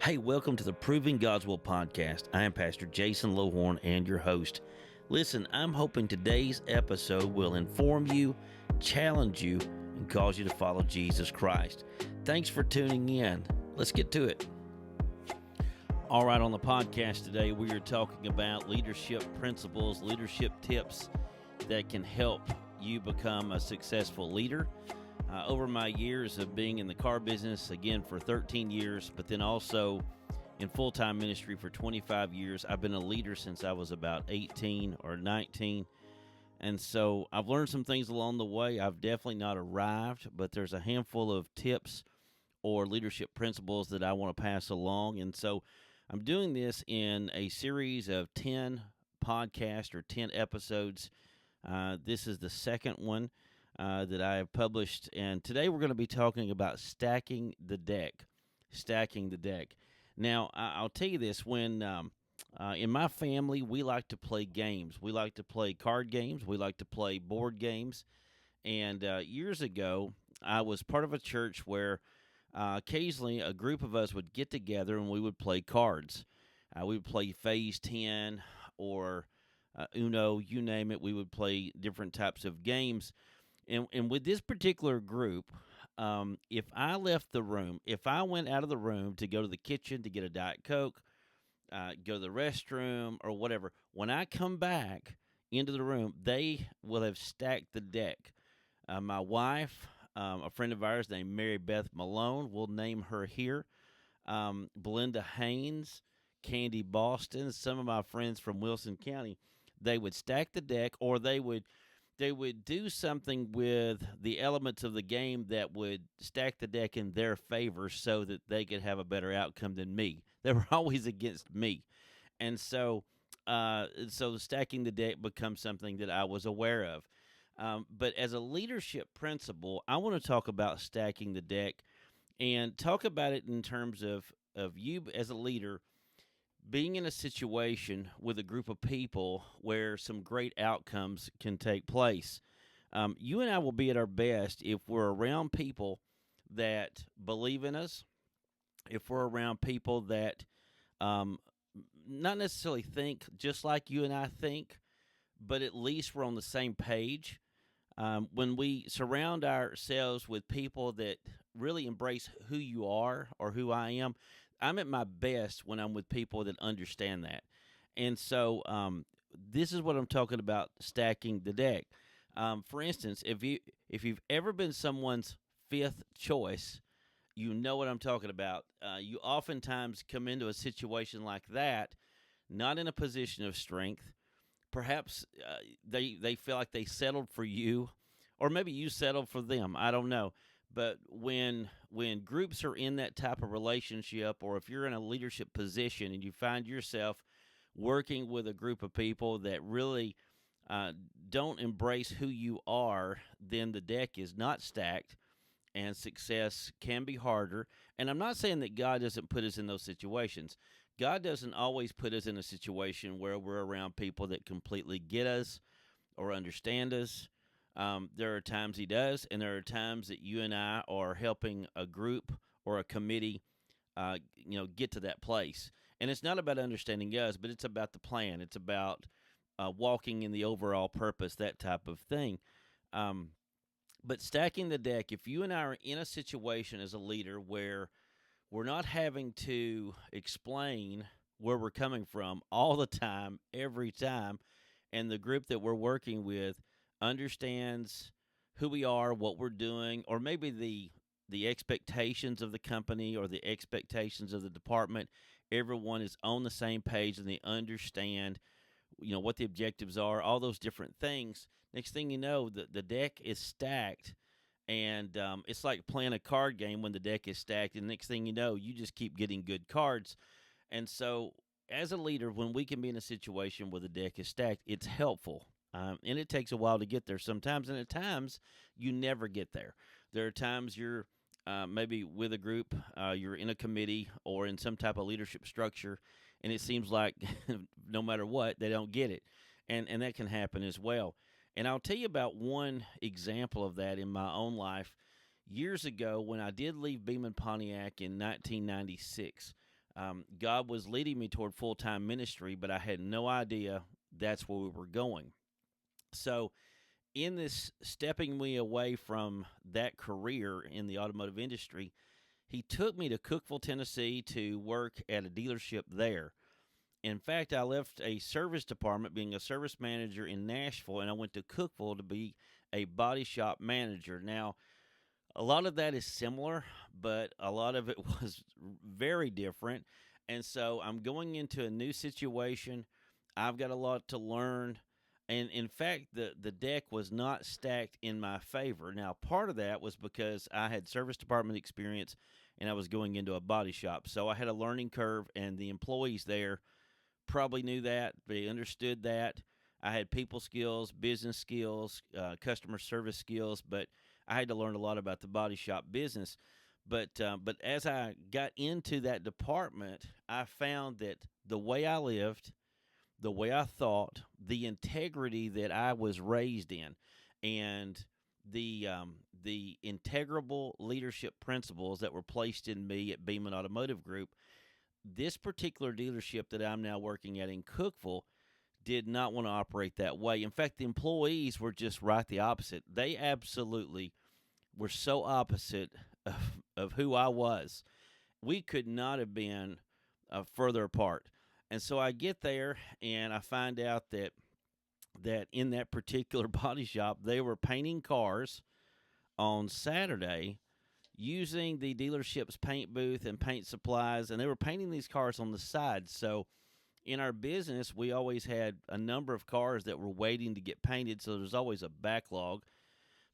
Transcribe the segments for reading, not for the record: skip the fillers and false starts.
Hey, welcome to the Proving God's Will podcast. I am Pastor Jason Lohorn and your host. Listen, I'm hoping today's episode will inform you, challenge you, and cause you to follow Jesus Christ. Thanks for tuning in. Let's get to it. All right, on the podcast today, we are talking about leadership principles, leadership tips that can help you become a successful leader. Over my years of being in the car business, again for 13 years, but then also in full-time ministry for 25 years, I've been a leader since I was about 18 or 19. And so I've learned some things along the way. I've definitely not arrived, but there's a handful of tips or leadership principles that I want to pass along. And so I'm doing this in a series of 10 podcasts or 10 episodes. This is the second one that I have published, and today we're going to be talking about stacking the deck. Stacking the deck. Now, I'll tell you this, when in my family, we like to play games. We like to play card games. We like to play board games. And years ago, I was part of a church where occasionally a group of us would get together and we would play cards. We would play Phase 10 or Uno, you name it. We would play different types of games. And with this particular group, if I left the room, if I went out of the room to go to the kitchen to get a Diet Coke, go to the restroom or whatever, when I come back into the room, they will have stacked the deck. My wife, a friend of ours named Mary Beth Malone, we'll name her here, Belinda Haynes, Candy Boston, some of my friends from Wilson County, they would stack the deck, or they would do something with the elements of the game that would stack the deck in their favor so that they could have a better outcome than me. They were always against me. And so stacking the deck becomes something that I was aware of. But as a leadership principle, I want to talk about stacking the deck and talk about it in terms of you as a leader being in a situation with a group of people where some great outcomes can take place. You and I will be at our best if we're around people that believe in us, if we're around people that not necessarily think just like you and I think, but at least we're on the same page. When we surround ourselves with people that really embrace who you are or who I am, I'm at my best when I'm with people that understand that. And so this is what I'm talking about, stacking the deck. For instance, if you've ever been someone's fifth choice, you know what I'm talking about. You oftentimes come into a situation like that, not in a position of strength. Perhaps they feel like they settled for you, or maybe you settled for them. I don't know. But when groups are in that type of relationship, or if you're in a leadership position and you find yourself working with a group of people that really don't embrace who you are, then the deck is not stacked and success can be harder. And I'm not saying that God doesn't put us in those situations. God doesn't always put us in a situation where we're around people that completely get us or understand us. There are times he does, and there are times that you and I are helping a group or a committee, get to that place. And it's not about understanding us, but it's about the plan. It's about walking in the overall purpose, that type of thing. But stacking the deck, if you and I are in a situation as a leader where we're not having to explain where we're coming from all the time, every time, and the group that we're working with understands who we are, what we're doing, or maybe the expectations of the company or the expectations of the department, everyone is on the same page and they understand, what the objectives are, all those different things. Next thing you know, the deck is stacked, and it's like playing a card game when the deck is stacked, and next thing you know, you just keep getting good cards. And so as a leader, when we can be in a situation where the deck is stacked, it's helpful. And it takes a while to get there sometimes, and at times you never get there. There are times you're maybe with a group, you're in a committee or in some type of leadership structure, and it seems like no matter what, they don't get it. And that can happen as well. And I'll tell you about one example of that in my own life. Years ago, when I did leave Beaman Pontiac in 1996, God was leading me toward full-time ministry, but I had no idea that's where we were going. So in this stepping me away from that career in the automotive industry, he took me to Cookeville, Tennessee to work at a dealership there. In fact, I left a service department being a service manager in Nashville, and I went to Cookeville to be a body shop manager. Now, a lot of that is similar, but a lot of it was very different. And so I'm going into a new situation. I've got a lot to learn. And in fact, the deck was not stacked in my favor. Now, part of that was because I had service department experience and I was going into a body shop. So I had a learning curve, and the employees there probably knew that. They understood that. I had people skills, business skills, customer service skills, but I had to learn a lot about the body shop business. But as I got into that department, I found that the way I lived, the way I thought, the integrity that I was raised in, and the integrable leadership principles that were placed in me at Beeman Automotive Group, this particular dealership that I'm now working at in Cookeville did not want to operate that way. In fact, the employees were just right the opposite. They absolutely were so opposite of who I was. We could not have been further apart. And so I get there and I find out that in that particular body shop, they were painting cars on Saturday using the dealership's paint booth and paint supplies, and they were painting these cars on the side. So in our business, we always had a number of cars that were waiting to get painted, so there's always a backlog.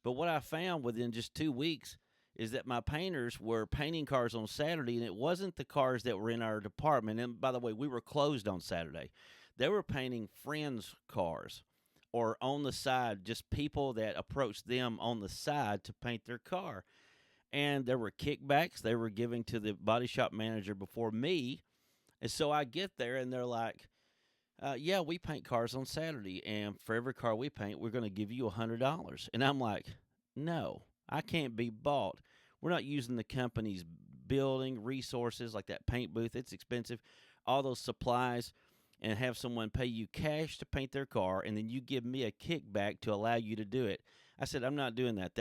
But what I found within just 2 weeks is that my painters were painting cars on Saturday, and it wasn't the cars that were in our department. And by the way, we were closed on Saturday. They were painting friends' cars, or on the side, just people that approached them on the side to paint their car. And there were kickbacks they were giving to the body shop manager before me. And so I get there, and they're like, yeah, we paint cars on Saturday, and for every car we paint, we're going to give you $100. And I'm like, no, I can't be bought. We're not using the company's building resources like that paint booth. It's expensive. All those supplies, and have someone pay you cash to paint their car, and then you give me a kickback to allow you to do it. I said, I'm not doing that.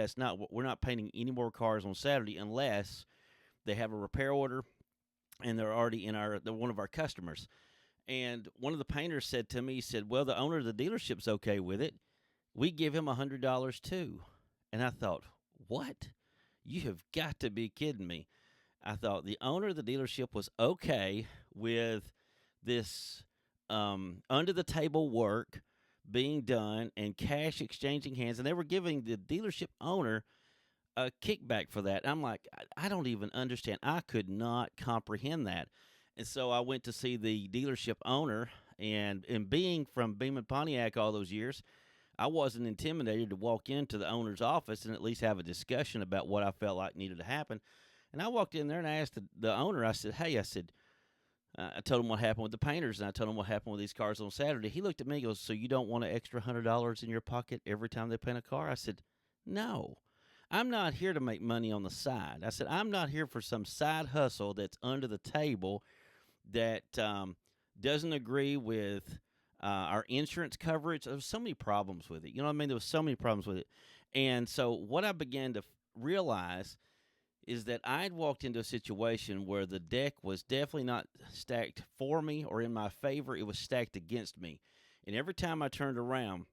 We're not painting any more cars on Saturday unless they have a repair order and they're already they're one of our customers. And one of the painters said to me, he said, well, the owner of the dealership's okay with it. We give him $100 too. And I thought, what? You have got to be kidding me. I thought the owner of the dealership was okay with this under-the-table work being done and cash exchanging hands, and they were giving the dealership owner a kickback for that. I'm like, I don't even understand. I could not comprehend that. And so I went to see the dealership owner, and being from Beeman Pontiac all those years, I wasn't intimidated to walk into the owner's office and at least have a discussion about what I felt like needed to happen. And I walked in there and I asked the owner, I said, hey, I told him what happened with the painters, and I told him what happened with these cars on Saturday. He looked at me and goes, so you don't want an extra $100 in your pocket every time they paint a car? I said, no. I'm not here to make money on the side. I said, I'm not here for some side hustle that's under the table that doesn't agree with our insurance coverage. There was so many problems with it. You know what I mean? There was so many problems with it. And so what I began to realize is that I'd walked into a situation where the deck was definitely not stacked for me or in my favor. It was stacked against me. And every time I turned around,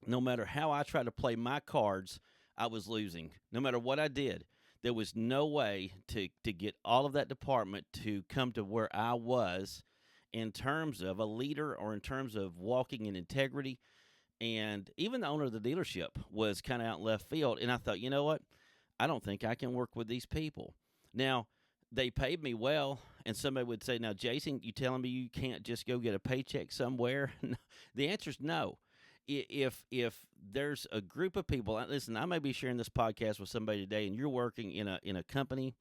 no matter how I tried to play my cards, I was losing. No matter what I did, there was no way to get all of that department to come to where I was in terms of a leader or in terms of walking in integrity. And even the owner of the dealership was kind of out in left field. And I thought, you know what? I don't think I can work with these people. Now, they paid me well, and somebody would say, now, Jason, you telling me you can't just go get a paycheck somewhere? The answer is no. If there's a group of people, listen, I may be sharing this podcast with somebody today, and you're working in a company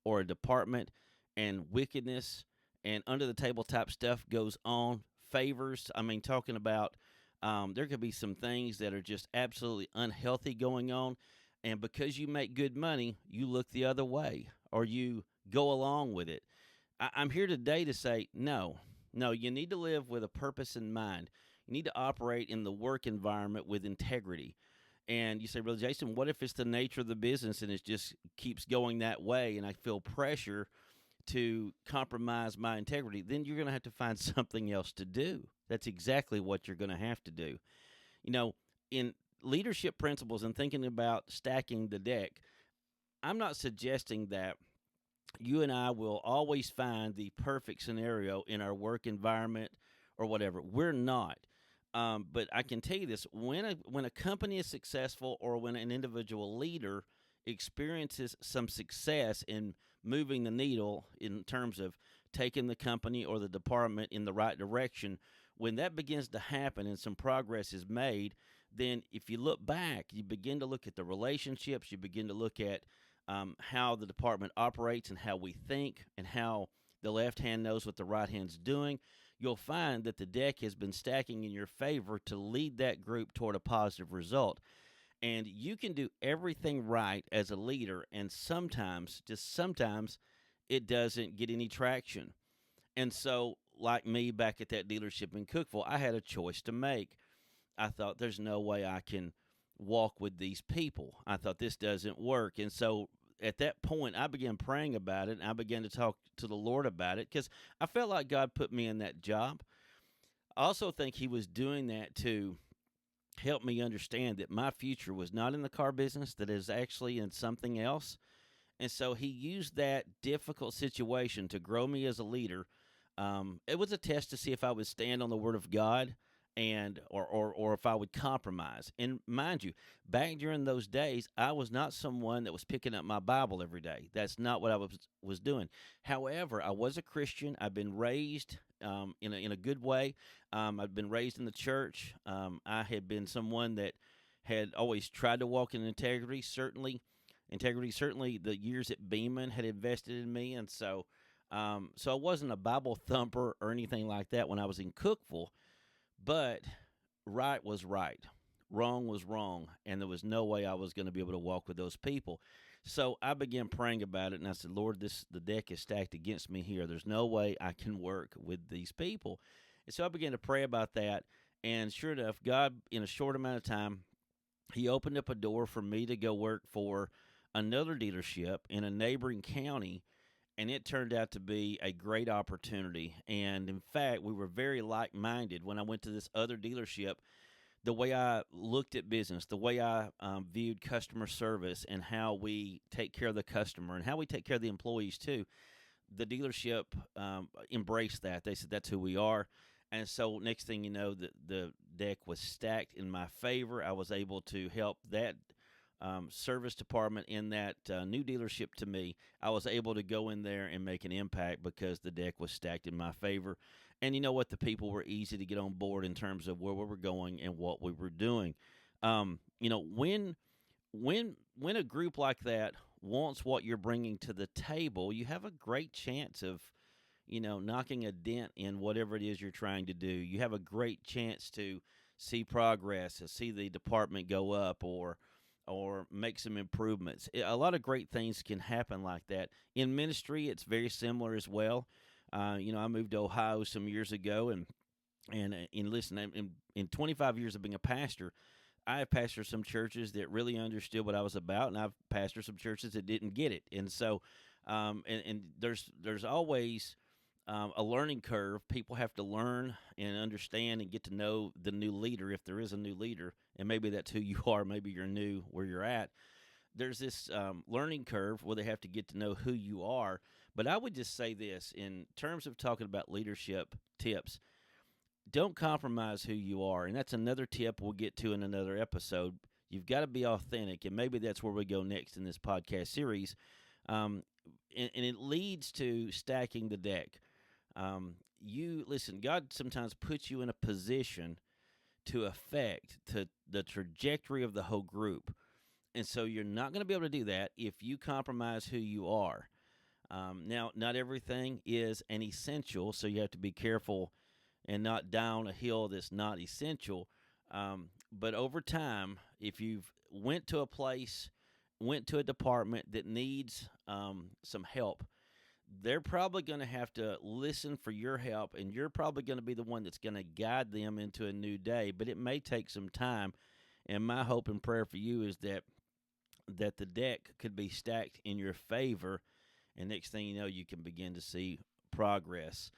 or a department, and wickedness and under-the-table type stuff goes on, favors. I mean, talking about there could be some things that are just absolutely unhealthy going on. And because you make good money, you look the other way or you go along with it. I'm here today to say no. No, you need to live with a purpose in mind. You need to operate in the work environment with integrity. And you say, Brother Jason, what if it's the nature of the business and it just keeps going that way and I feel pressure to compromise my integrity? Then you're going to have to find something else to do. That's exactly what you're going to have to do. In leadership principles and thinking about stacking the deck, I'm not suggesting that you and I will always find the perfect scenario in our work environment or whatever. We're not. But I can tell you this: when a company is successful, or when an individual leader experiences some success in moving the needle in terms of taking the company or the department in the right direction, when that begins to happen and some progress is made, then if you look back, you begin to look at the relationships, you begin to look at how the department operates and how we think and how the left hand knows what the right hand's doing. You'll find that the deck has been stacking in your favor to lead that group toward a positive result. And you can do everything right as a leader, and sometimes, just sometimes, it doesn't get any traction. And so, like me back at that dealership in Cookeville, I had a choice to make. I thought, there's no way I can walk with these people. I thought this doesn't work. And so at that point, I began praying about it, and I began to talk to the Lord about it because I felt like God put me in that job. I also think He was doing that to help me understand that my future was not in the car business, that it is actually in something else. And so He used that difficult situation to grow me as a leader. It was a test to see if I would stand on the Word of God and or if I would compromise. And mind you, back during those days, I was not someone that was picking up my Bible every day. That's not what I was doing. However, I was a Christian. I've been raised in a good way. I've been raised in the church. I had been someone that had always tried to walk in integrity. Certainly, the years at Beeman had invested in me, and so I wasn't a Bible thumper or anything like that when I was in Cookeville. But right was right, wrong was wrong, and there was no way I was going to be able to walk with those people. So I began praying about it, and I said, Lord, the deck is stacked against me here. There's no way I can work with these people. And so I began to pray about that, and sure enough, God, in a short amount of time, He opened up a door for me to go work for another dealership in a neighboring county. And it turned out to be a great opportunity. And in fact, we were very like-minded. When I went to this other dealership, the way I looked at business, the way I viewed customer service and how we take care of the customer and how we take care of the employees too, the dealership embraced that. They said, that's who we are. And so next thing you know, the deck was stacked in my favor. I was able to help that service department in that new dealership to me. I was able to go in there and make an impact because the deck was stacked in my favor. And you know what? The people were easy to get on board in terms of where we were going and what we were doing. When a group like that wants what you're bringing to the table, you have a great chance of, knocking a dent in whatever it is you're trying to do. You have a great chance to see progress, to see the department go up, or make some improvements. A lot of great things can happen like that. In ministry, it's very similar as well. I moved to Ohio some years ago, and listen, in 25 years of being a pastor, I have pastored some churches that really understood what I was about, and I've pastored some churches that didn't get it. And so, and there's always a learning curve. People have to learn and understand and get to know the new leader, if there is a new leader, and maybe that's who you are. Maybe you're new where you're at. There's this learning curve where they have to get to know who you are. But I would just say this in terms of talking about leadership tips: don't compromise who you are. And that's another tip we'll get to in another episode. You've got to be authentic, and maybe that's where we go next in this podcast series. And it leads to stacking the deck. God sometimes puts you in a position to affect the trajectory of the whole group. And so you're not going to be able to do that if you compromise who you are. Now, not everything is an essential, so you have to be careful and not down a hill that's not essential. But over time, if you've went to a department that needs some help, they're probably going to have to listen for your help, and you're probably going to be the one that's going to guide them into a new day, but it may take some time. And my hope and prayer for you is that the deck could be stacked in your favor, and next thing you know, you can begin to see progress.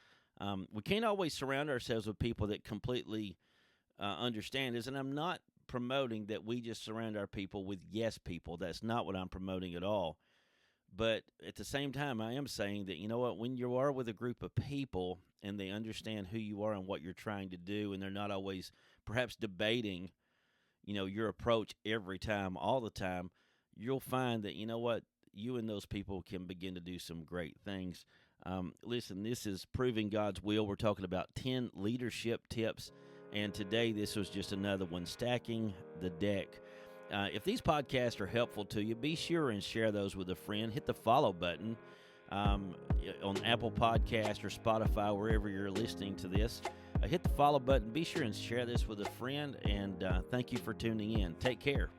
We can't always surround ourselves with people that completely understand this, and I'm not promoting that we just surround our people with yes people. That's not what I'm promoting at all. But at the same time, I am saying that, you know what, when you are with a group of people and they understand who you are and what you're trying to do, and they're not always perhaps debating, your approach every time, all the time, you'll find that, you know what, you and those people can begin to do some great things. Listen, this is Proving God's Will. We're talking about 10 leadership tips, and today this was just another one, stacking the deck. If these podcasts are helpful to you, be sure and share those with a friend. Hit the follow button on Apple Podcasts or Spotify, wherever you're listening to this. Hit the follow button. Be sure and share this with a friend, and thank you for tuning in. Take care.